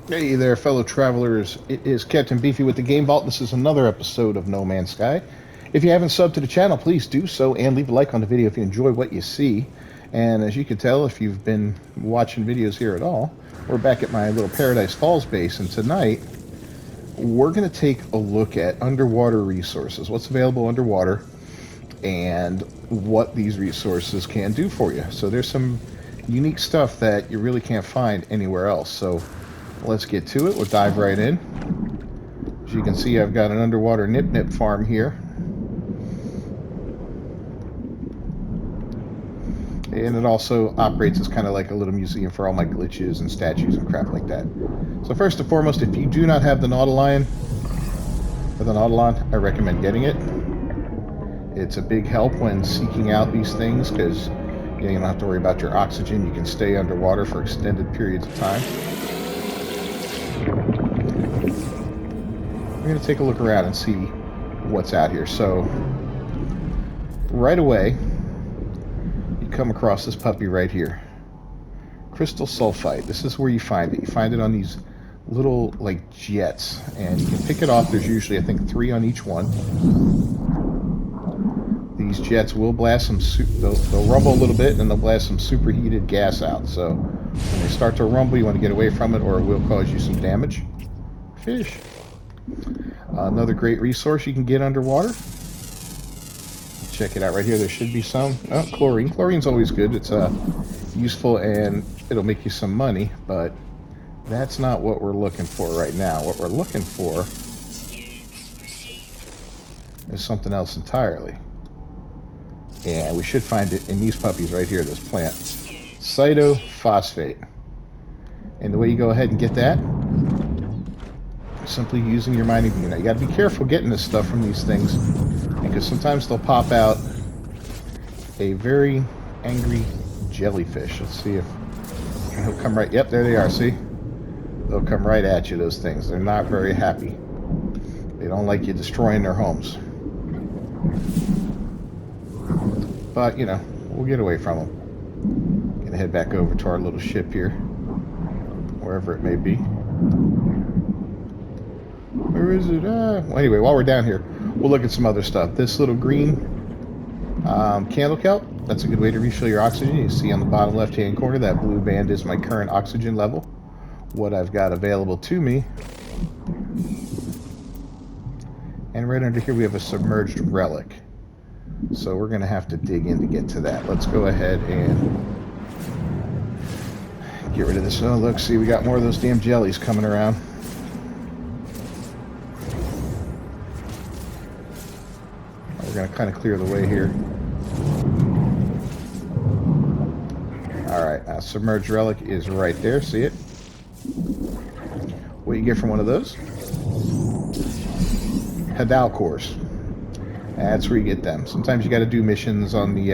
Hey there, fellow travelers. It is Captain Beefy with the Game Vault. This is another episode of No Man's Sky. If you haven't subbed to the channel, please do so and leave a like on the video if you enjoy what you see. And as you can tell, if you've been watching videos here at all, we're back at my little Paradise Falls base, and tonight we're going to take a look at underwater resources, what's available underwater, and what these resources can do for you. So there's some unique stuff that you really can't find anywhere else. So let's get to it. We'll dive right in. As you can see, I've got an underwater nip farm here. And it also operates as kind of like a little museum for all my glitches and statues and crap like that. So first and foremost, if you do not have the Nautiline, or the Nautilon, I recommend getting it. It's a big help when seeking out these things because you don't have to worry about your oxygen. You can stay underwater for extended periods of time. We're going to take a look around and see what's out here. So right away, you come across this puppy right here. Crystal sulfite. This is where you find it. You find it on these little like jets, and you can pick it off. There's usually, I think, 3 on each one. These jets will blast some, they'll rumble a little bit, and they'll blast some superheated gas out. So when they start to rumble, you want to get away from it, or it will cause you some damage. Fish. Another great resource you can get underwater. Check it out right here. There should be some. Oh, chlorine. Chlorine's always good. It's useful and it'll make you some money, but that's not what we're looking for right now. What we're looking for is something else entirely. And we should find it in these puppies right here, this plant. Cytophosphate. And the way you go ahead and get that, simply using your mining beam. Now, you got to be careful getting this stuff from these things, because sometimes they'll pop out a very angry jellyfish. Let's see if he'll come right. Yep, there they are. See, they'll come right at you. Those things. They're not very happy. They don't like you destroying their homes. But you know, we'll get away from them. Gonna head back over to our little ship here, wherever it may be. Where is it? Well, anyway, while we're down here, we'll look at some other stuff. This little green candle kelp, that's a good way to refill your oxygen. You see on the bottom left-hand corner, that blue band is my current oxygen level, what I've got available to me. And right under here, we have a submerged relic. So we're going to have to dig in to get to that. Let's go ahead and get rid of this. Oh, look, see, we got more of those damn jellies coming around. We're going to kind of clear the way here. Alright, submerged relic is right there. See it? What you get from one of those? Hadal cores. That's where you get them. Sometimes you got to do missions on the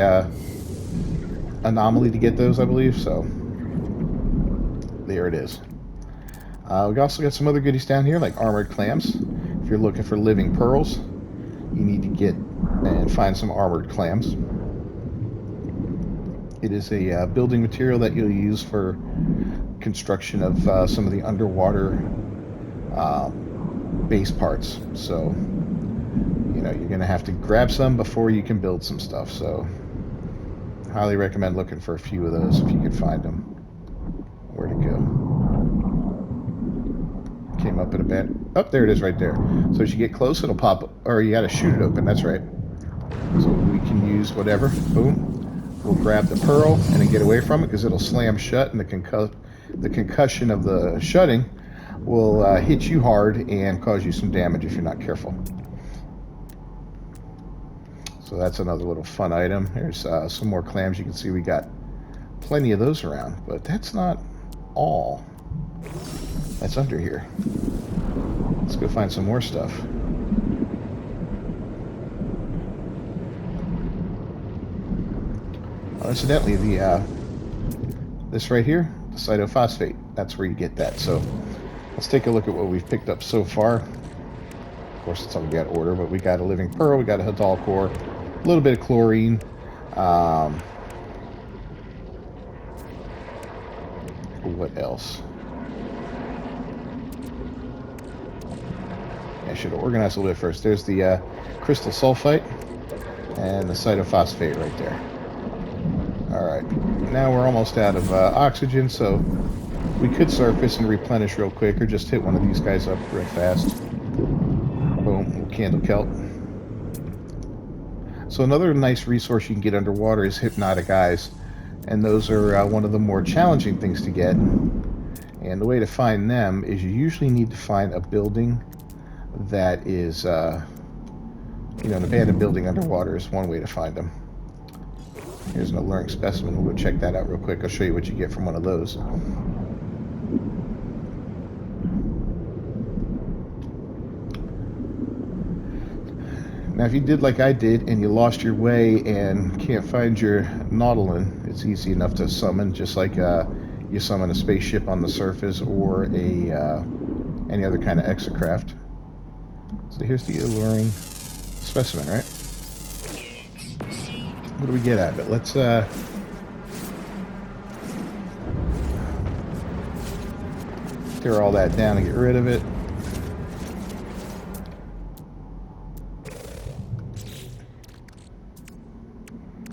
anomaly to get those, I believe. So there it is. We also got some other goodies down here, like armored clams. If you're looking for living pearls, you need to get and find some armored clams. It is a building material that you'll use for construction of some of the underwater base parts. So you know, you're going to have to grab some before you can build some stuff. So highly recommend looking for a few of those if you can find them. Where'd it go? Came up in a bit. Oh, there it is right there. So as you get close, it'll pop up, or you got to shoot it open. That's right. So we can use whatever. Boom. We'll grab the pearl and then get away from it because it'll slam shut, and the concussion of the shutting will hit you hard and cause you some damage if you're not careful. So that's another little fun item. Here's some more clams. You can see we got plenty of those around, but that's not all that's under here. Let's go find some more stuff. Incidentally, this right here, the cytophosphate, that's where you get that. So let's take a look at what we've picked up so far. Of course, it's all we got order, but we got a living pearl, we got a Hadal core, a little bit of chlorine. What else? I should have organized a little bit first. There's the crystal sulfite and the cytophosphate right there. Alright, now we're almost out of oxygen, so we could surface and replenish real quick, or just hit one of these guys up real fast. Boom, candle kelp. So another nice resource you can get underwater is hypnotic eyes, and those are one of the more challenging things to get. And the way to find them is you usually need to find a building that is, an abandoned building underwater is one way to find them. Here's an alluring specimen. We'll go check that out real quick. I'll show you what you get from one of those. Now, if you did like I did and you lost your way and can't find your Nautilin, it's easy enough to summon, just like you summon a spaceship on the surface or any other kind of exocraft. So here's the alluring specimen, right? What do we get out of it? Let's tear all that down and get rid of it.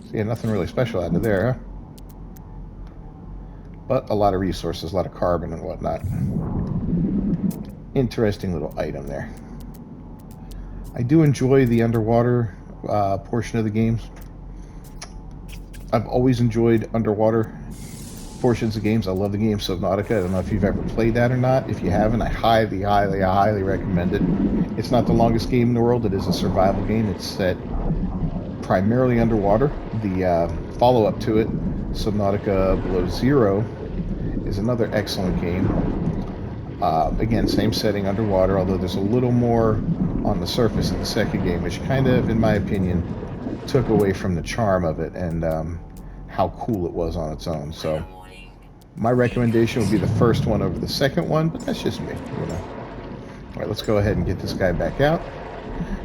So yeah, nothing really special out of there, huh? But a lot of resources, a lot of carbon and whatnot. Interesting little item there. I do enjoy the underwater portion of the games. I've always enjoyed underwater portions of games. I love the game Subnautica. I don't know if you've ever played that or not. If you haven't, I highly, highly, highly recommend it. It's not the longest game in the world. It is a survival game. It's set primarily underwater. The follow-up to it, Subnautica Below Zero, is another excellent game. Again, same setting underwater, although there's a little more on the surface in the second game, which kind of, in my opinion, took away from the charm of it and how cool it was on its own. So my recommendation would be the first one over the second one, but that's just me, you know. All right, let's go ahead and get this guy back out.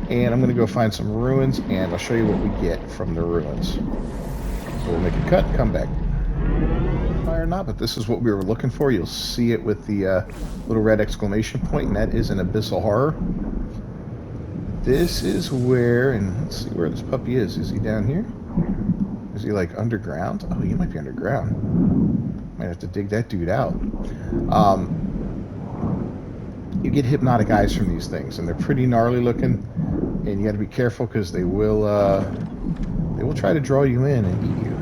And I'm going to go find some ruins, and I'll show you what we get from the ruins. So we'll make a cut, come back. Or not, but this is what we were looking for. You'll see it with the little red exclamation point, and that is an abyssal horror. This is where, and let's see where this puppy is. Is he down here? Is he like underground? Oh, he might be underground. Might have to dig that dude out. You get hypnotic eyes from these things, and they're pretty gnarly looking, and you got to be careful because they will try to draw you in and eat you.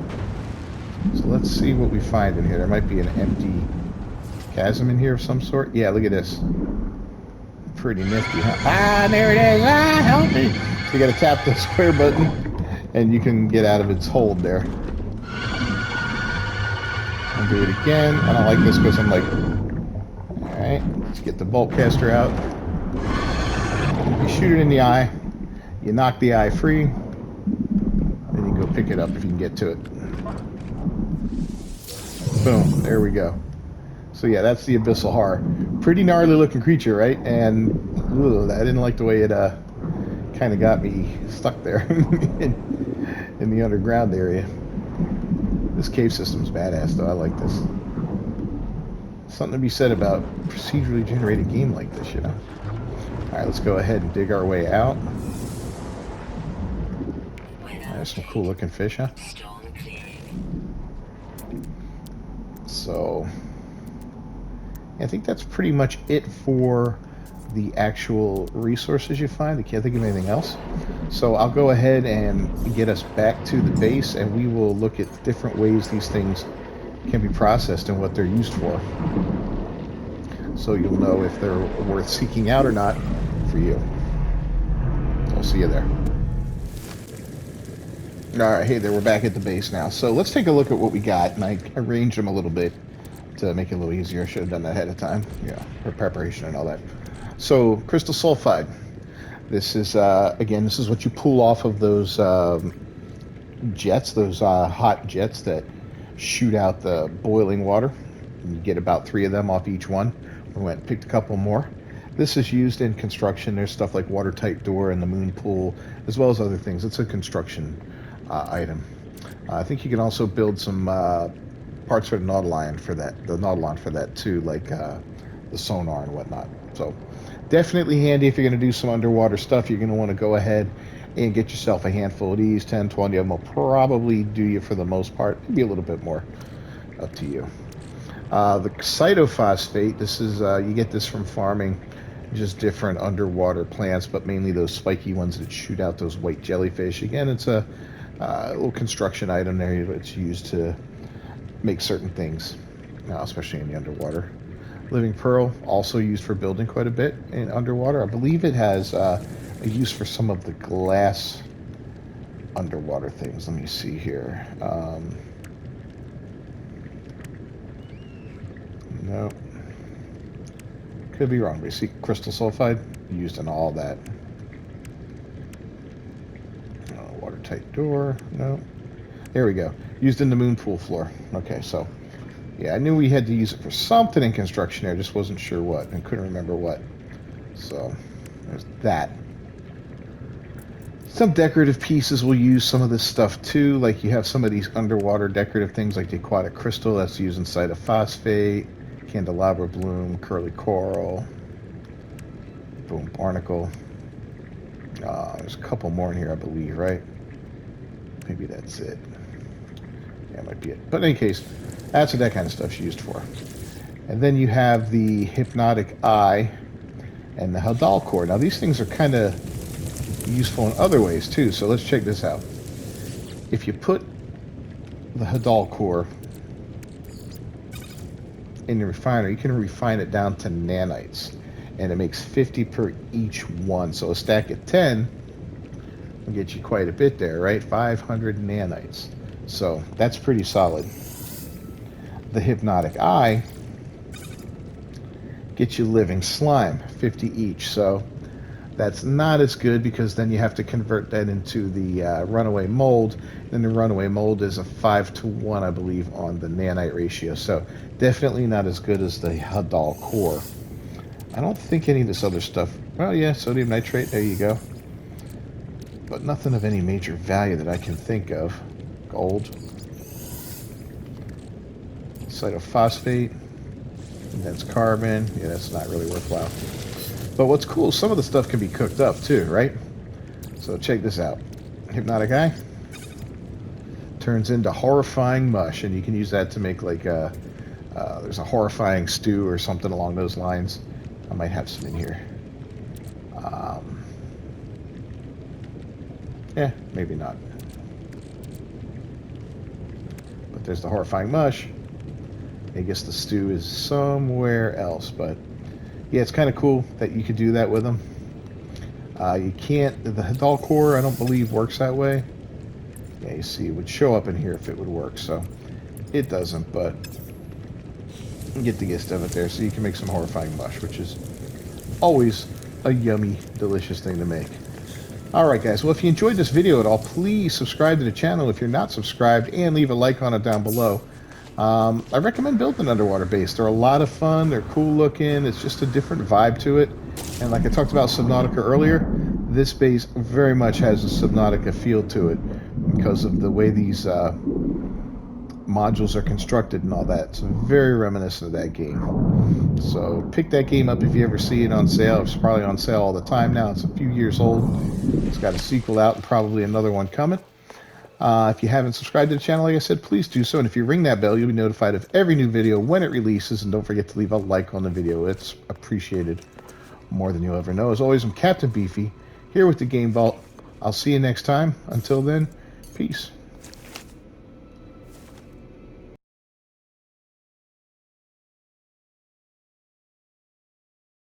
So let's see what we find in here. There might be an empty chasm in here of some sort. Yeah, look at this. Pretty nifty, huh? Ah, there it is. Ah, help me. So you got to tap the square button, and you can get out of its hold there. I'll do it again. I don't like this because I'm like, all right, let's get the bolt caster out. You shoot it in the eye. You knock the eye free. Then you can go pick it up if you can get to it. Boom, there we go. So yeah, that's the abyssal horror. Pretty gnarly looking creature, right? And I didn't like the way it kind of got me stuck there in the underground area. This cave system's badass though. I like this. Something to be said about procedurally generated game like this, you know. Alright, let's go ahead and dig our way out. There's some cool looking fish, huh? So I think that's pretty much it for the actual resources you find. I can't think of anything else. So I'll go ahead and get us back to the base, and we will look at different ways these things can be processed and what they're used for. So you'll know if they're worth seeking out or not for you. I'll see you there. Alright, hey there, we're back at the base now. So let's take a look at what we got, and I arranged them a little bit to make it a little easier. I should have done that ahead of time, for preparation and all that. So, crystal sulfide. This is, again, this is what you pull off of those jets, those hot jets that shoot out the boiling water. You get about 3 of them off each one. We went and picked a couple more. This is used in construction. There's stuff like watertight door and the moon pool, as well as other things. It's a construction item. I think you can also build some parts for the Nautilon for that too, like the sonar and whatnot. So Definitely handy if you're going to do some underwater stuff. You're going to want to go ahead and get yourself a handful of these. 10, 20 of them will probably do you for the most part. Maybe a little bit more. Up to you. The cytophosphate, this is you get this from farming just different underwater plants, but mainly those spiky ones that shoot out those white jellyfish. Again, it's a little construction item there. It's used to make certain things, especially in the underwater. Living pearl, also used for building quite a bit in underwater. I believe it has a use for some of the glass underwater things. Let me see here. No. Could be wrong, but you see crystal sulfide used in all that. Watertight door. No. There we go. Used in the moon pool floor. Okay, so yeah, I knew we had to use it for something in construction there, just wasn't sure what and couldn't remember what. So there's that. Some decorative pieces will use some of this stuff too, like you have some of these underwater decorative things like the aquatic crystal that's used in cytophosphate, candelabra bloom, curly coral, boom, barnacle. There's a couple more in here, I believe, right? Maybe that's it. Yeah, it might be it. But in any case, that's what that kind of stuff's used for. And then you have the hypnotic eye and the Hadal core. Now these things are kind of useful in other ways too, so let's check this out. If you put the Hadal core in the refiner, you can refine it down to nanites, and it makes 50 per each one. So a stack of 10 will get you quite a bit there, right? 500 nanites. So that's pretty solid. The hypnotic eye gets you living slime, 50 each. So that's not as good because then you have to convert that into the runaway mold. Then the runaway mold is a 5-to-1, I believe, on the nanite ratio. So definitely not as good as the Hadal core. I don't think any of this other stuff. Well, yeah, sodium nitrate. There you go. But nothing of any major value that I can think of. Gold. Cytophosphate. Condensed carbon. Yeah, that's not really worthwhile. But what's cool, some of the stuff can be cooked up too, right? So check this out. Hypnotic eye turns into horrifying mush, and you can use that to make like there's a horrifying stew or something along those lines. I might have some in here. Yeah, maybe not. But there's the horrifying mush. I guess the stew is somewhere else, but yeah, it's kind of cool that you could do that with them. You can't, the Hadal core, I don't believe works that way. Yeah, you see, it would show up in here if it would work, so it doesn't, but you get the gist of it there. So you can make some horrifying mush, which is always a yummy, delicious thing to make. Alright guys, well if you enjoyed this video at all, please subscribe to the channel if you're not subscribed, and leave a like on it down below. I recommend building an underwater base. They're a lot of fun, they're cool looking, it's just a different vibe to it. And like I talked about Subnautica earlier, this base very much has a Subnautica feel to it because of the way these modules are constructed and all that. It's very reminiscent of that game. So pick that game up if you ever see it on sale. It's probably on sale all the time now. It's a few years old. It's got a sequel out and probably another one coming. If you haven't subscribed to the channel, like I said, please do so. And if you ring that bell, you'll be notified of every new video when it releases. And don't forget to leave a like on the video. It's appreciated more than you'll ever know. As always, I'm Captain Beefy, here with the Game Vault. I'll see you next time. Until then, peace.